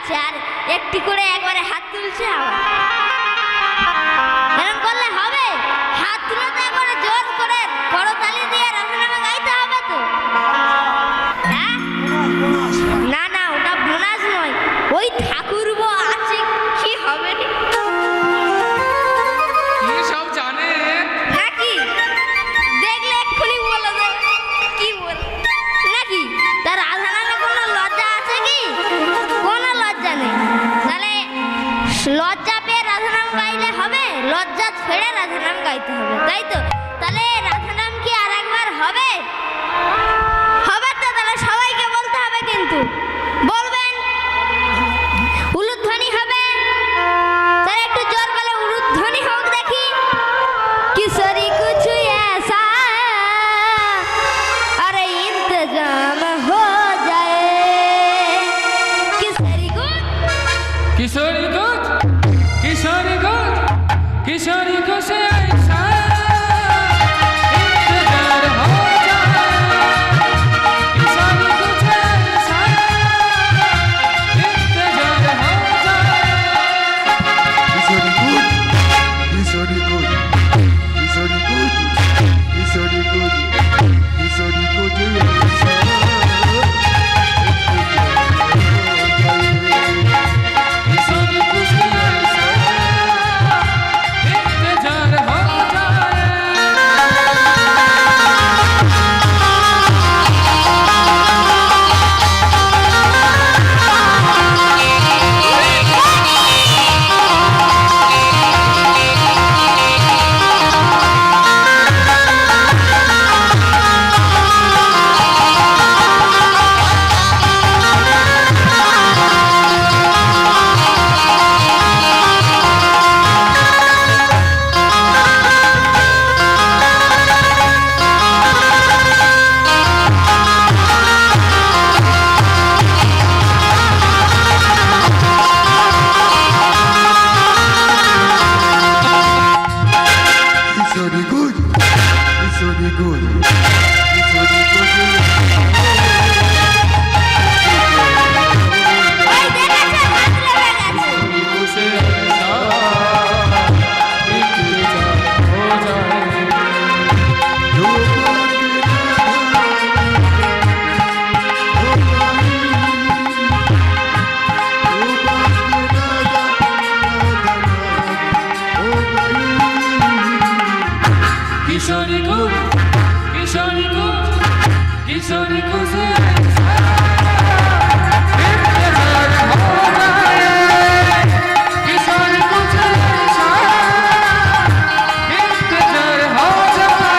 যাচ্ছে আর একটি করে একবারে হাত তুলছে আবার। এরকম করলে হবে? হাত তুলে তো একবারে জোর করে করতালি দিয়ে রাধানামে গাইতে হবে তো। হ্যাঁ, না না, ওটা বোনাস নয়, ওই ঠাকুরবো আছে কি হবে রে? কি সব জানে নাকি দেখলে এক্ষুনি বলে দেবে কি বল নাকি? তার রাধানামে কোনো লজ্জা আছে কি? কোনো লজ্জা নেই। তাহলে লজ্জা পেয়ে রাধানাম গাইলে হবে? লজ্জা ছেড়ে রাধানাম গাইতে হবে, তাই তো? তাহলে রাধানাম কি আর একবার হবে? হবে তো? তাহলে সবাইকে বলতে হবে, কিন্তু বলবেন উলুধ্বনি হবে। তাহলে একটু জোর বলে উলুধ্বনি হোক দেখি। किसरी कुछ ऐसा अरे इंतजाम हो जाए। किसरी कुछ किशोरी को किशोरी को किशोरी को से ऐसा इंतजार हो जाए। किशोरी को से ऐसा इंतजार हो जाए। Kiszori good, Kiszori good, Kiszori good, Kiszori good, Kiszori good, किशोरी को से ऐसा इंतजार हो जाए। Kiszori good, Kiszori good, Kiszori good. ওই দেখেছে হাত লেগে গেছে। उसे ऐसा इंतजार हो जाए। किशोरी को किशोरी को किशोरी को से ऐसा इंतजार हो जाए। किशोरी को से ऐसा इंतजार हो जाए।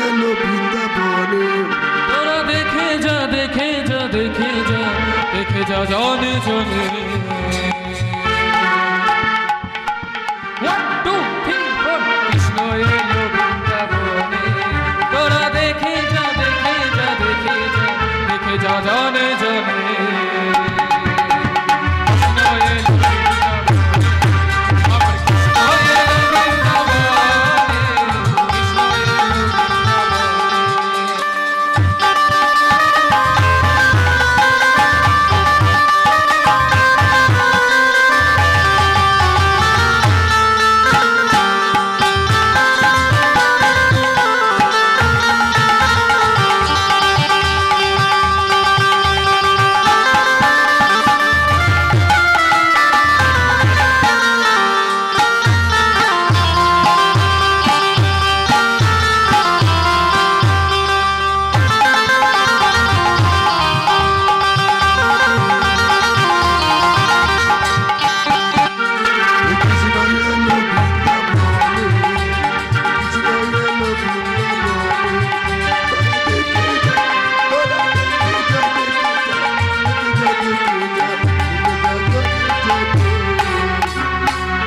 এলো বৃন্দাবনে তোরা দেখে যা দেখে যা দেখে যা দেখে যা জনে জনে 1 2 3 4 কৃষ্ণ এলো বৃন্দাবনে তোরা দেখে যা দেখে যা দেখে যা দেখে যা জনে জনে কৃষ্ণ এলো বৃন্দাবনে আমার কৃষ্ণ এলো বৃন্দাবনে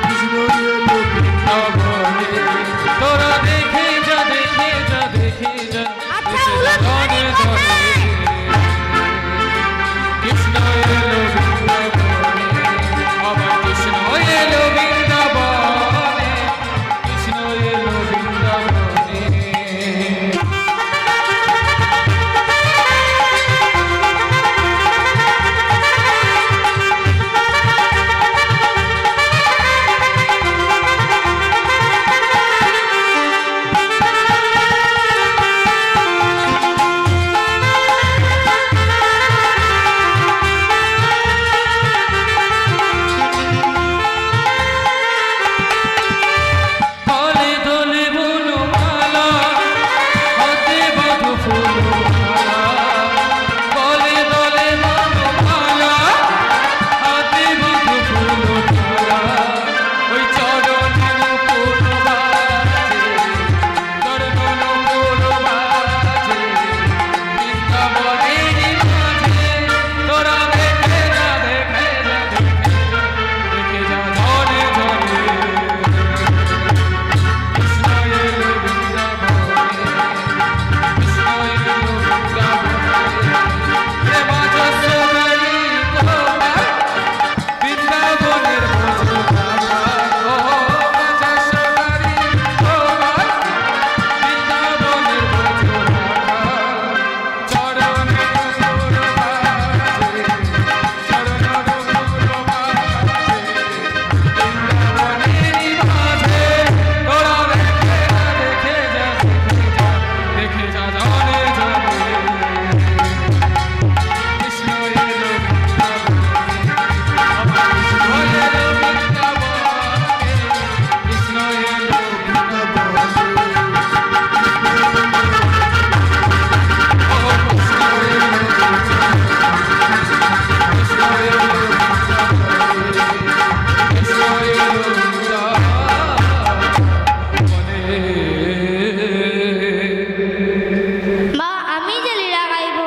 কৃষ্ণ এলো বৃন্দাবনে তোরা দেখে যা দেখে যা দেখে যা আচ্ছা, দেখে যা জনে জনে কৃষ্ণ এলো বৃন্দাবনে আমার কৃষ্ণ এলো বৃন্দাবনে কৃষ্ণ এলো বৃন্দাবনে দলে দলে বনমালা হাতে বাঁধো ফুলমালা দলে দলে বনমালা হাতে বাঁধো ফুলমালা ওই চরণে নূপুর বাজে চরণ নূপুর বাজে বৃন্দাবনের মাঝে তোরা দেখে যা দেখে যা দেখে যা জনে জনে কৃষ্ণ এলো বৃন্দাবনে কৃষ্ণ এলো বৃন্দাবনে প্রেম যশোদারি তোমার বৃন্দাবনের ভোজ খাবার ও যশোদারি তোমার বৃন্দাবনের ভোজ খাবার চরণে নূপুর বাজে চরণ নূপুর বাজে বৃন্দাবনের মাঝে তোরা দেখে যা দেখে যা জনে জনে কৃষ্ণ এলো বৃন্দাবনে আমার কৃষ্ণ এলো বৃন্দাবনে কৃষ্ণ এলো বৃন্দাবনে ও কৃষ্ণ এলো কৃষ্ণ এলো কৃষ্ণ এলো বৃন্দাবনে মা আমি যে লীলা গাইব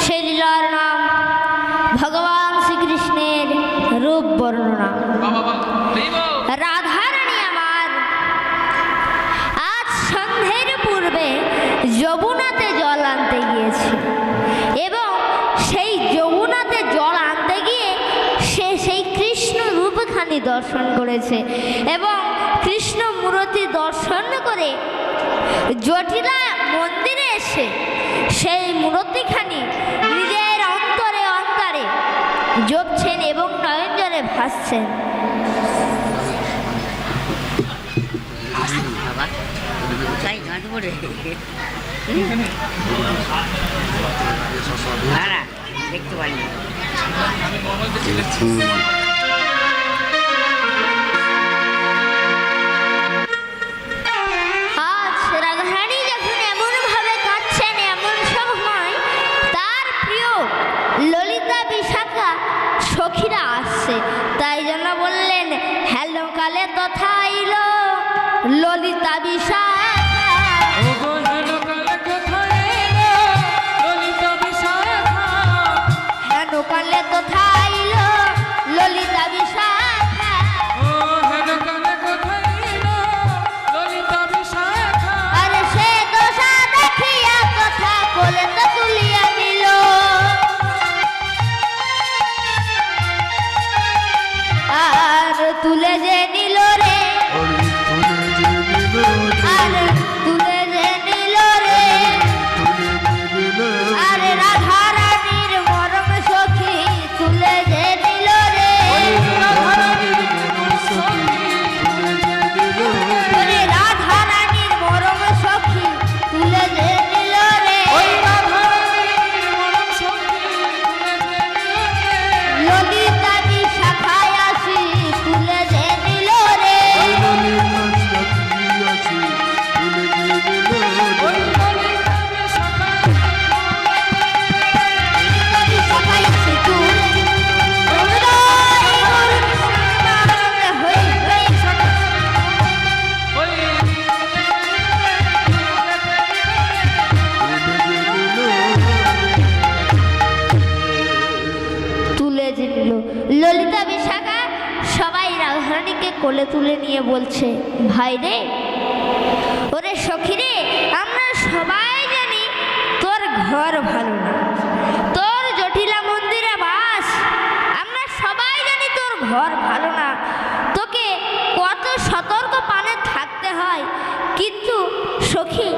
সেই লীলার নাম ভগবান শ্রীকৃষ্ণের রূপ বর্ণনা। রাধারানী আমার আজ সন্ধ্যের পূর্বে যমুনাতে জল আনতে গিয়েছে এবং সেই যমুনাতে জল আনতে গিয়ে সে সেই কৃষ্ণ রূপখানি দর্শন করেছে এবং কৃষ্ণ মূর্তি দর্শন করে জটিলা মন্দিরে এসে সেই মূর্তিখানি নিজের অন্তরে অন্তরে জপছেন এবং নয়ন জলে ভাসছেন। বাবা কোথায় গাঁদবো রে না দেখতে পাইনি আজ রাধারানী যখন এমন ভাবে কাঁদছেন এমন সময় তার প্রিয় ললিতা বিশাখা সখীরা আসছে, তাই জন্য বললেন হ্যালো কালে তথা আইলো ললিতা বিশাখা। ও গো হেলো কোলে তুলে নিয়ে বলছে, ভাই রে, ওরে সখী রে, আমরা সবাই জানি তোর ঘর ভালো না, তোর জটিলা মন্দিরে বাস, আমরা সবাই জানি তোর ঘর ভালো না, তোকে কত সতর্ক পানে থাকতে হয়, কিন্তু সখী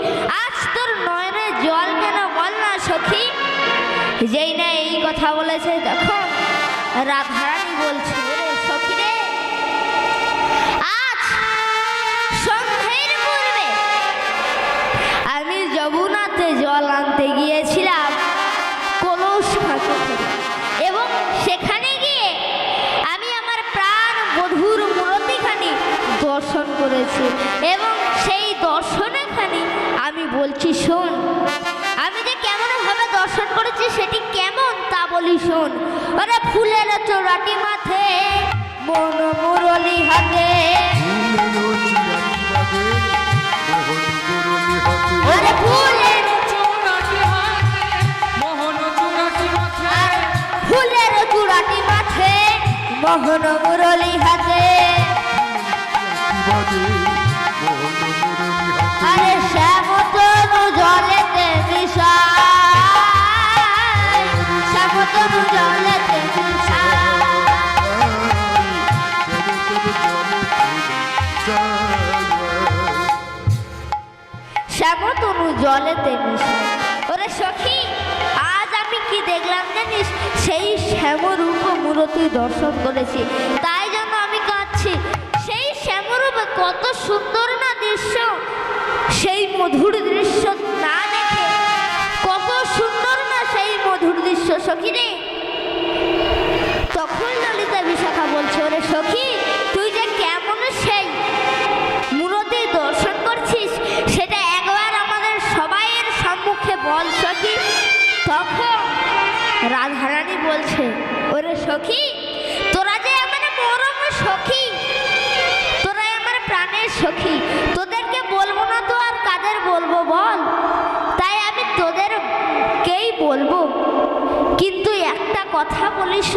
আজ তোর নয়নে জল কেন বল না সখী। যেই না এই কথা বলেছে তখন রাধারানী বলছে, ওরে সখী রে, আজ সন্ধ্যের পূর্বে আমি যমুনাতে জল আনতে গিয়েছিলাম কলস ফাঁকে থেকে, এবং সেখানে গিয়ে আমি আমার প্রাণ বধূর মূর্তিখানি দর্শন করেছি, এবং সেই দর্শনখানি আমি বলছি শোন, আমি যে কেমন ভাবে দর্শন করেছি সেটি কেমন তা বলি শোন। ওরে ফুলের চোরাটি মাথে, মন মুরলি হাতে, আরে ফুলের ফুলের চূড়াটি মাথে, মোহন মুরলি হাতে, আরে শ্যামতনু জলেতে মিশায়, শ্যামতনু জলেতে মিশায়, শ্যামতনু জলেতে মিশায়। ওরে সখী, আজ আমি কি দেখলাম জানিস, সেই শ্যামরূপ মূর্তি দর্শন করেছি, তাই জন্য আমি কাঁদছি। সেই শ্যামরূপে কত সুন্দর না দৃশ্য, সেই মধুর দৃশ্য না দেখে কত সুন্দর না সেই মধুর দৃশ্য সখী রে। তখন ললিতা বিশাখা বলছে, ওরে সখী, তুই যে কেমন সেই মূর্তি দর্শন করছিস সেটা একবার আমাদের সবাইয়ের সম্মুখে বল সখী। তখন রাধারানী বলছে, ওরে সখী, তোরা যে আমার মরম সখী, তোরা আমার প্রাণের সখী, তোদেরকে বলবো না তো আর কাদের বলবো বল, তাই আমি তোদেরকেই বলবো, কিন্তু একটা কথা বলিস,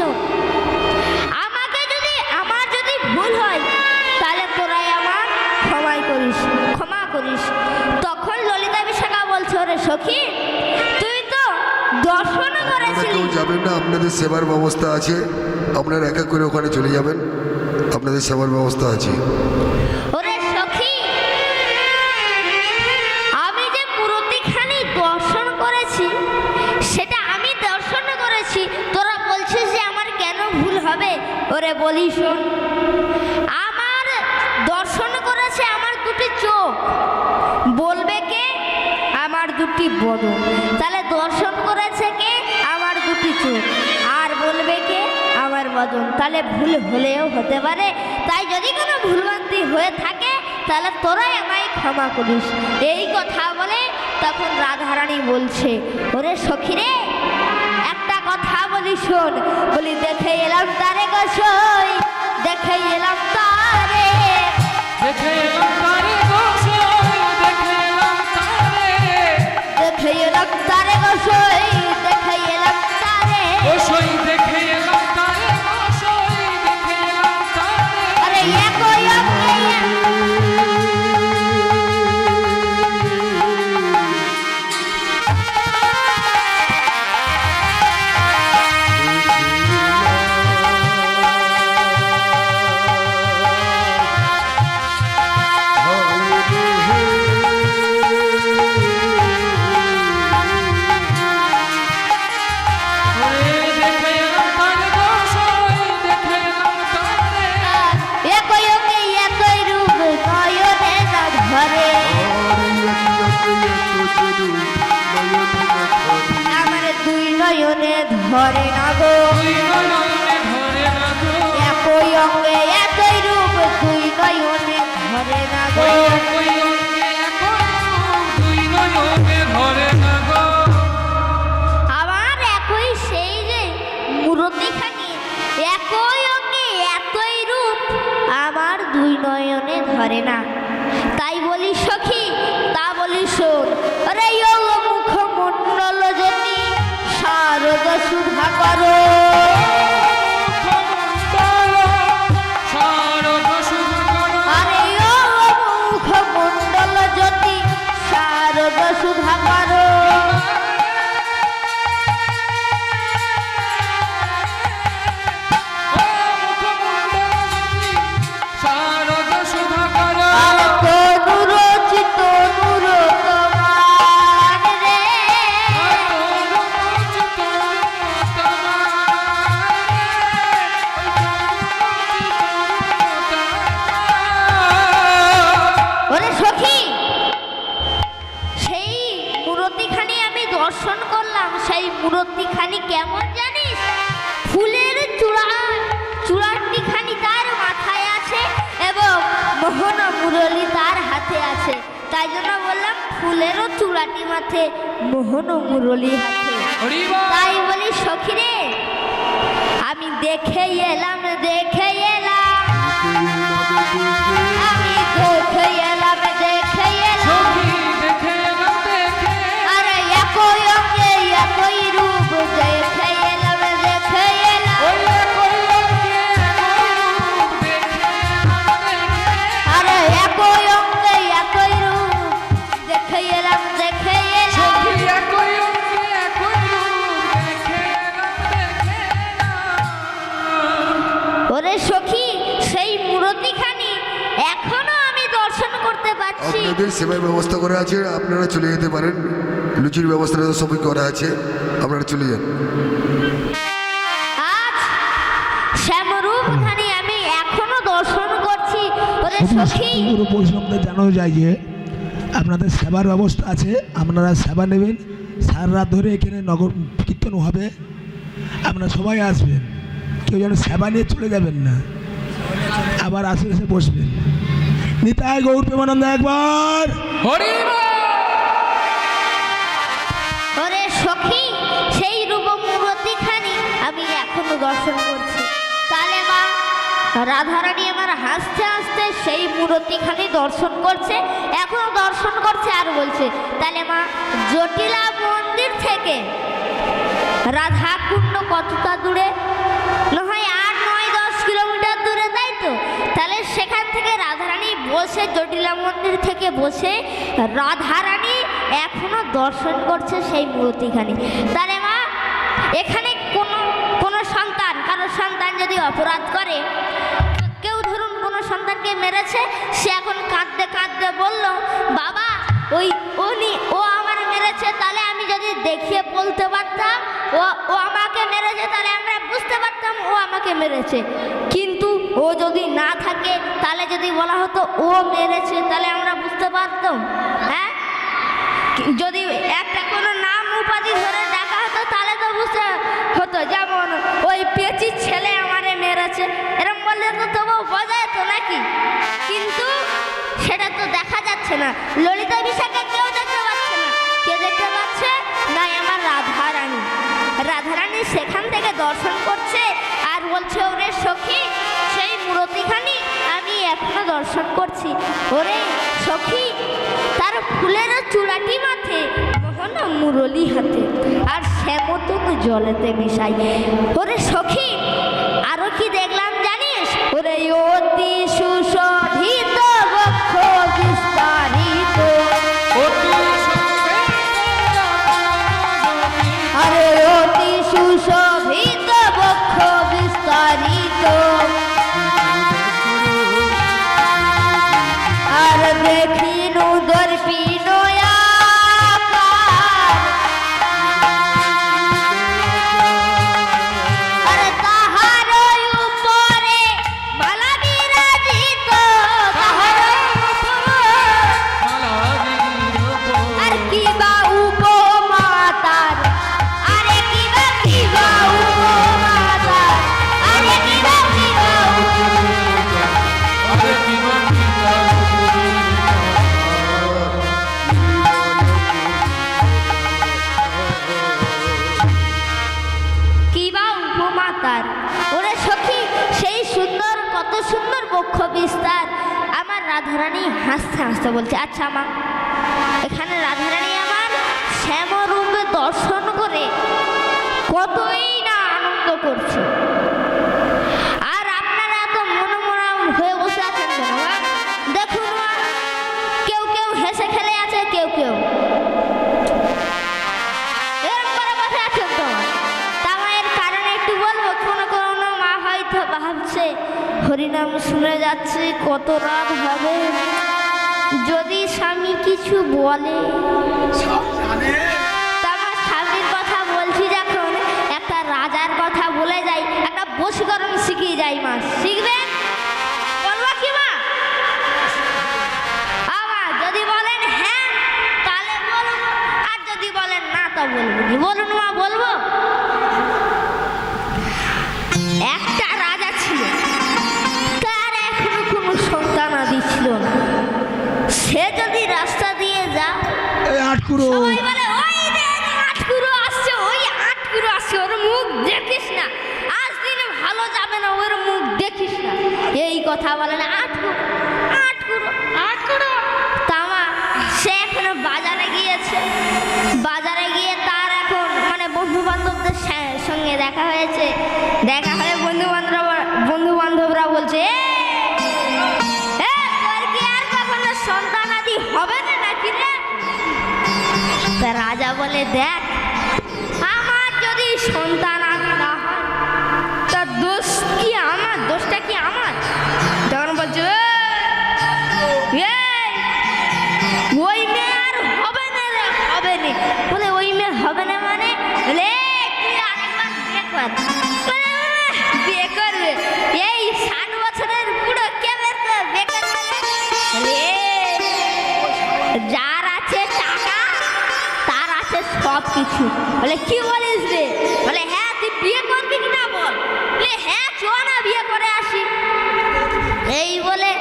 আমাকে যদি আমার যদি ভুল হয় তাহলে তোরাই আমার ক্ষমা করিস। তখন ললিতা বিশাখা বলছে, ওরে সখী, তুই তো দর্শন করেছিলি, কেউ যাবেন না, আপনাদের সেবার ব্যবস্থা আছে, আপনারা এক এক করে ওখানে চলে যাবেন, আপনাদের সেবার ব্যবস্থা আছে। ওরে সখী, আমি যে মূর্তিখানি দর্শন করেছি সেটা আমি দর্শন করেছি, তোরা বলছিস যে আমার কেন ভুল হবে। ওরে বলি শোন, আমার দর্শন করেছে আমার দুটি চোখ, বলবে কে আমার দুটি বদন, তাহলে দর্শন করেছে কে আমার দুটি চোখ, আর বলবে কে আমার বদন, তাহলে ভুল হলেও হতে পারে, তাই যদি কোনো ভুলভ্রান্তি হয়ে থাকে তাহলে তোরাই আমায় ক্ষমা করিস। এই কথা বলে তখন রাধারানী বলছে, ওরে সখী রে, একটা কথা বলি শোন, বলি দেখে এলাম তারে গোসাই, দেখে এলাম তারে, দেখে এলাম তারে গোসাই, দেখে এলাম তারে, দেখে এলাম তারে গোসাই, দেখে এলাম তারে, গোসাই দেখে এলাম তারে, গোসাই দেখে এলাম তারে, আরে একই ধরে না গো, একই অঙ্গে একই রূপ, দুই নয়নে ধরে না গো, আমার একই সেই যে মূর্তিখানি, একই অঙ্গে একই রূপ, আমার দুই নয়নে ধরে না, তাই বলি সখী, তা বলি শোন, আরে মুখ মন্ডল জনী শারদ সুধা করো, শারদ সুধা সুধা করো। ও মুখমণ্ডলী শারদ সুধাকর আর তনুরচিত নূর তোমার রে। ওরে সখী, সেই মূর্তিখানি আমি দর্শন করলাম। সেই মূর্তিখানি কেমন জানিস? ফুলের চূড়াটিখানি তার মাথায় আছে এবং মোহন মুরলী তার হাতে আছে। তাই জন্য বললাম ফুলেরও চূড়াটি মাথে, মোহন মুরলী হাতে। তাই বলি সখী রে, আমি দেখে এলাম, দেখে এলাম, আমি দেখে এলাম, দেখে এলাম। আরে একই অঙ্গে একই রূপ দেখে এলাম, দেখে এলাম। আরে একই অঙ্গে একই রূপ দেখে এলাম, দেখে এলাম। ওরে সখী, সেই মূর্তিখানি এখনো আমি দর্শন করতে পাচ্ছি। আপনাদের সেবার ব্যবস্থা করা আছে, আপনারা চলে যেতে পারেন। লুচির ব্যবস্থা সবই করা আছে, আপনারা চলে যান। আজ শ্যামরূপখানি আমি এখনো দর্শন করছি। ওরে সখী, পুরো বৈষ্ণবদের জানানো যায় যে আপনাদের সেবার ব্যবস্থা আছে, আপনারা সেবা নেবেন। সারা রাত ধরে এখানে নগর কীর্তন হবে, আপনারা সবাই আসবেন। কেউ যেন সেবা নিয়ে চলে যাবেন না, আবার আশেপাশে বসবেন। নিতাই গৌর প্রেমানন্দ একবার। ওরে সখী, সেই রূপ মূর্তিখানি আমি এখনো দর্শন করছি। তাহলে মা রাধারানী আমার হাসতে হাসতে সেই মূর্তিখানি দর্শন করছে, এখনো দর্শন করছে আর বলছে। তাহলে মা জটিলা মন্দির থেকে রাধা কুণ্ড কতটা দূরে? নয় 8-9-10 কিলোমিটার দূরে, তাই তো? তাহলে সেখান থেকে রাধারানী বসে, জটিলা মন্দির থেকে বসে রাধারানী এখনো দর্শন করছে সেই মূর্তিখানি। তাহলে মা এখানে কোনো সন্তান, কারো সন্তান যদি অপরাধ করে, কেউ ধরুন কোনো সন্তানকে মেরেছে, সে এখন কাঁদতে কাঁদতে বলল, বাবা ও আমার মেরেছে। তাহলে আমি যদি দেখিয়ে বলতে পারতাম ও আমাকে মেরেছে, তাহলে আমরা বুঝতে পারতাম ও আমাকে মেরেছে। কিন্তু ও যদি না থাকে, তাহলে যদি বলা হতো ও মেরেছে, তাহলে আমরা বুঝতে পারতাম? হ্যাঁ, যদি একটা কোনো নাম উপাধি ধরে ডাকা হতো, তাহলে তো বুঝতে হতো। যেমন ওই পেঁচির ছেলে আমারে মেরেছে, এরকম বললে তো তবু বোঝা যেত নাকি? কিন্তু সেটা তো দেখা যাচ্ছে না। ললিতা বিশাখা কেউ দেখতে পাচ্ছে না। কে দেখতে পাচ্ছে? না, আমার রাধারানী। রাধারানী সেখান থেকে দর্শন করছে আর বলছে, ওরে সখী, সেই মূর্তিখানি আমি এখনো দর্শন করছি। ওরে সখী, তার ফুলের চূড়াটি মাথে, মোহন মুরলী হাতে, আর শ্যামতনু জলেতে মিশাই। ওরে সখী, আরো কি দেখলাম জানিস? ওরে অতি সুশোভিত বক্ষ বিস্তারিত, আরে অতি সুশোভিত বক্ষ বিস্তারিত, আর দেখিনু দর্পিন আকার, আর তাহার উপরে মালা বিরাজিত, তাহার আর কিবা উপমা তার, আরে কিবা উপমা তার, আরে কিবা কিবা উপমা তার। ওরে সখী, সেই সুন্দর, কত সুন্দর বক্ষ বিস্তার। আমার রাধারানী হাসতে হাসতে বলছে, আচ্ছা মা, এখানে রাধারানী আমার শ্যামরূপে দর্শন করে কতই না আনন্দ করছে, আর আপনারা এত মনোমরা হয়ে বসে আছেন কেন? দেখুন মা, কেউ কেউ হেসে খেলে আছে, কেউ কেউ যাচ্ছে, কত রাত হবে। যদি স্বামী কিছু বলে, তারপর স্বামীর কথা বলছি যখন একটা রাজার কথা বলে যাই, একটা বশীকরণ শিখিয়ে যাই। মা শিখবেন? বলবো কি মা? আবার যদি বলেন হ্যাঁ তাহলে বলবো, আর যদি বলেন না তা বলবো কি। বলুন মা, বলবো। একটা রাজা ছিল, তার এখনো কোনো সন্তানাদি ছিল না। সে যদি রাস্তা দিয়ে যায়, এই আটকুরো সবাই বলে ওই দেখ আটকুরো আসছে, ওই আটকুরো আসছে, ওর মুখ দেখিস না, আজ দিনে ভালো যাবে না, ওর মুখ দেখিস না। এই কথা বলে না, আটকুরো আটকুরো আটকুরো। তামা সে এখনো বাজারে গিয়েছে, বাজারে গিয়ে তার এখন মানে বন্ধু বান্ধবদের সঙ্গে দেখা হয়েছে। দেখা হয়ে বন্ধু বান্ধবরা বলছে তোর কি আর কখনো সন্তান আদি হবে না নাকি রে? তা রাজা বলে দেখ, আমার যদি সন্তান আদি না হয় তার দোষ কি আমার? দোষটা কি আমার? তখন বলছে ওই মেয়ে আর হবে না রে, হবে না। বলে ওই মেয়ে হবে না মানে? বলে তুই আরেকবার বিয়ে কর। বলে বিয়ে করবে? এই 60 বছরের বুড়ো কে বিয়ে করবে? বলে যার আছে টাকা তার আছে সব কিছু। বলে কি বলিস রে? বলে হ্যাঁ তুই বিয়ে করবি কি না বল। বলে হ্যাঁ চ না বিয়ে করে আসি। এই বলে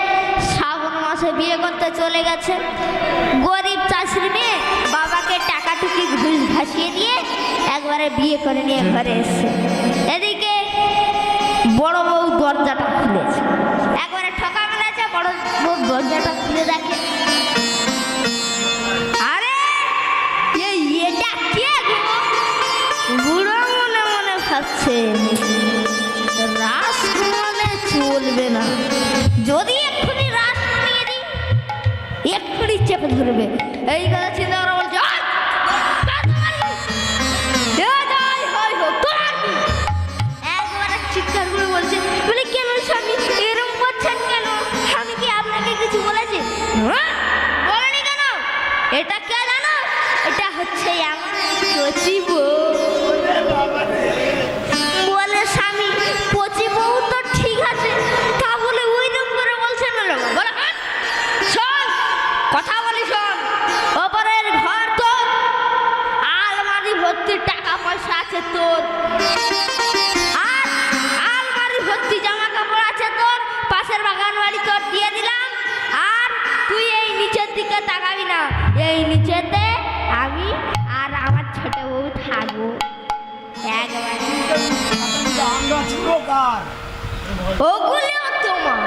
শ্রাবণ মাসে বিয়ে করতে চলে গেছে। গরিব চাষির মেয়ে বাবাকে টাকা টুকি ঘুষ ভাসিয়ে দিয়ে একবারে বিয়ে করে নিয়ে ঘরে এসছে। এদিকে বড় বউ দরজাটা খুলেছে, একবারে ঠকা মেলেছে। বড় বউ দরজাটা খুলে দেখে, আরে এটা কে গো? বুড়ো মনে মনে ভাবছে রাস ঘুমালে চলবে না, যদি এক্ষুনি রাস নিয়ে দিই এক্ষুনি চেপে ধরবে। এই কথা চিন্তা করে বলছে একবারে চিৎকার করে বলছে, বলে কেন স্বামী এরকম করছেন কেন? আমি কি আপনাকে কিছু বলেছি? বলেনি কেন? এটা কে জানো? এটা হচ্ছে আমার কচি বউ। বলে স্বামী কচি বউ তো ঠিক আছে, তা বলে ওইরকম করে বলছেন না। বলে শোন কথা বলি, শোন, ওপরের ঘর তোর, আলমারি ভর্তি টাকা পয়সা আছে তোর, আর আলমারি ভর্তি জামা কাপড় আছে তোর, পাশের বাগান বাড়ি তোর দিয়ে দিলাম। আর তুই এই নিচের দিকে তাকাবি না, এই নিচেতে আমি আর আমার ছোট বউ থাকবো। ওগুলো তোমার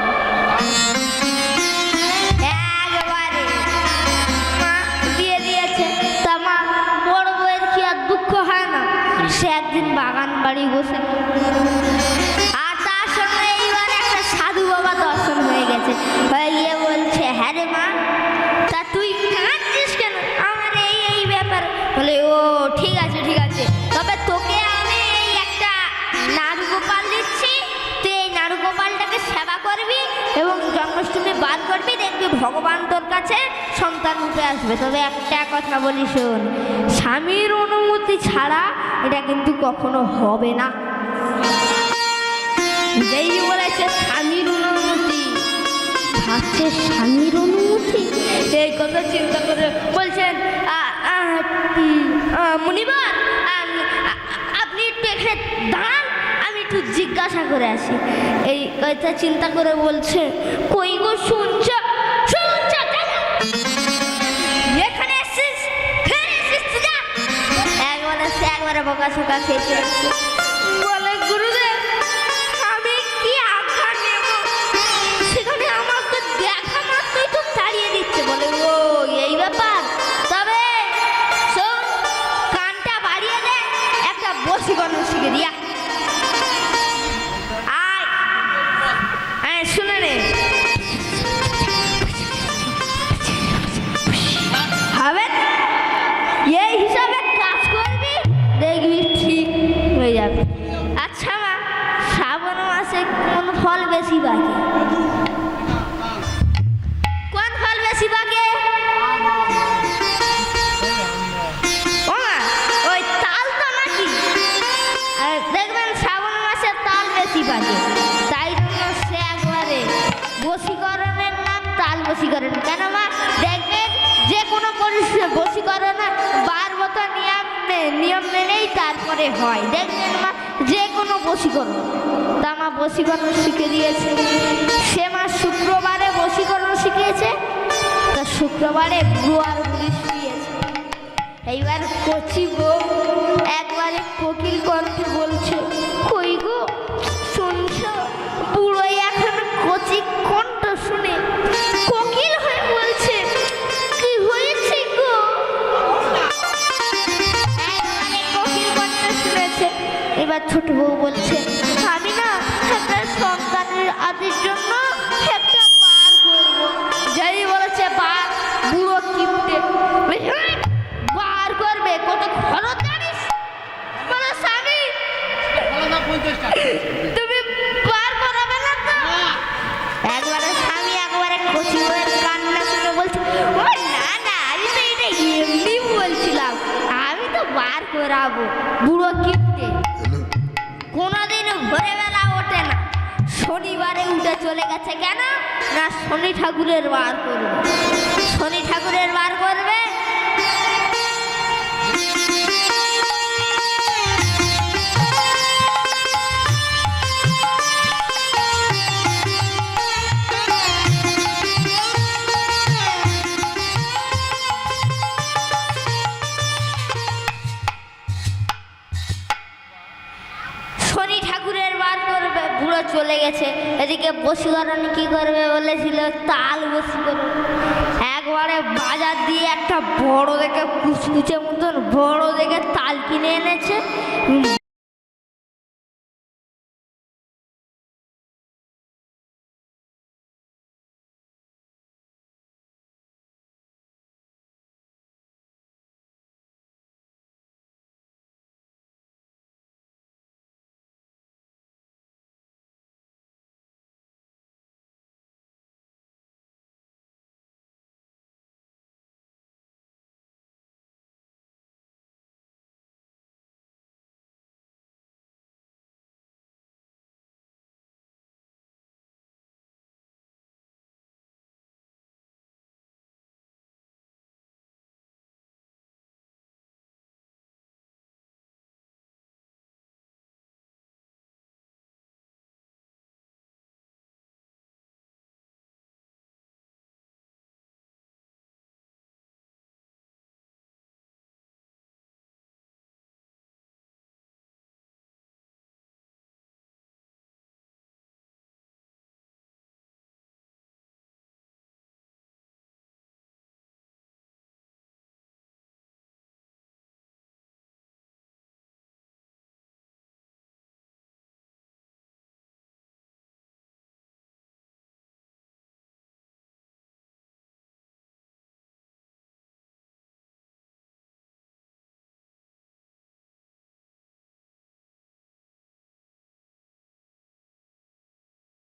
একবারে মা দিয়ে দিয়েছে। তা মা বড় বউয়ের কি আর দুঃখ হয় না? সে একদিন বাগান বাড়ি বসে, আর তার সঙ্গে এইবার একটা সাধু বাবা দর্শন হয়ে গেছে। হয়ে গিয়ে বলছে হ্যাঁ রে মা, তা তুই কাঁদছিস কেন? আমার এই ব্যাপার। বলে ও ঠিক আছে ঠিক আছে, তবে তোকে আমি এই একটা নাড়ু গোপাল দিচ্ছি, তুই এই নাড়ু গোপালটাকে সেবা করবি এবং জন্মাষ্টমী বাদ করবি, দেখবি ভগবান তোর কাছে সন্তান রূপে আসবে। তবে একটা কথা বলি শোন, স্বামীর অনুমতি ছাড়া এটা কিন্তু কখনো হবে না। যেই বলেছে স্বামীর অনুমতি, ভাবছে স্বামীর অনুমতি, এই কথা চিন্তা করে বলছেন মুনিবার আপনি একটু এখানে দাঁড়ান, আমি একটু জিজ্ঞাসা করে আসি। এই কথা চিন্তা করে বলছে কই গো শুনছ শুনছ এখানে এসছিস, ফের এসছিস তো যা। একবারে বোকা শোকা খেয়েছে। বলে গুরুদেব আমি কি আজ্ঞা নেব? সেখানে আমাকে দেখা মাত্রই তো তাড়িয়ে দিচ্ছে। বলে ও এই ব্যাপার, তবে শোন কানটা বাড়িয়ে দে, একটা বশীকরণ শিখে দিয়া আয় শুনে নে। হবে এই হিসাবে কাজ করবি, দেখবি ঠিক হয়ে যাবে। আচ্ছা মা, শ্রাবণ মাসে কোন ফল বেশি বাকি? নিয়ম মেনেই তারপরে হয়। দেখবেন মা যে কোনো বশীকরণ, তা মা বশীকরণ শিখে দিয়েছে। সে মা শুক্রবারে বশীকরণ শিখিয়েছে, তা শুক্রবারে বুড়ো আর বুড়ি শুয়েছে। এইবার কচি বউ একবারে কোকিল কণ্ঠে বলছে, কই গো শুনছো? বুড়ো এখন কচি কণ্ঠ শুনে কোকিল হয়ে বলছে, কি হয়েছে গো? একবারে কোকিল কণ্ঠ শুনেছে। এবার ছোট বউ বলছে, আমি না একটা সন্তানের আদির জন্য একটা বার করবো। যেই বলেছে বার, বুড়ো কিপটে বার করবে। কত খরচ জানিস? বলো স্বামী তুমি বার করাবে না তো? একবারে স্বামী একবারে কচি হয়ে কান্না শুনে বলছে, ও না না, আমি তো এটা এমনি বলছিলাম, আমি তো বার করাবো। বুড়ো কিপটে কোনোদিনও ভোরবেলা ওঠে না, শনিবারে উঠে চলে গেছে। কেন না শনি ঠাকুরের বার করবে। শনি ঠাকুরের বার করবে। শনি ঠাকুরের বার করবে, বুড়ো চলে গেছে। এদিকে বশীকরণ কি করবে বলেছিল, তাল বশীকরণ। একবারে বাজার দিয়ে একটা বড় দেখে কুচকুচে মতন বড় দেখে তাল কিনে এনেছে।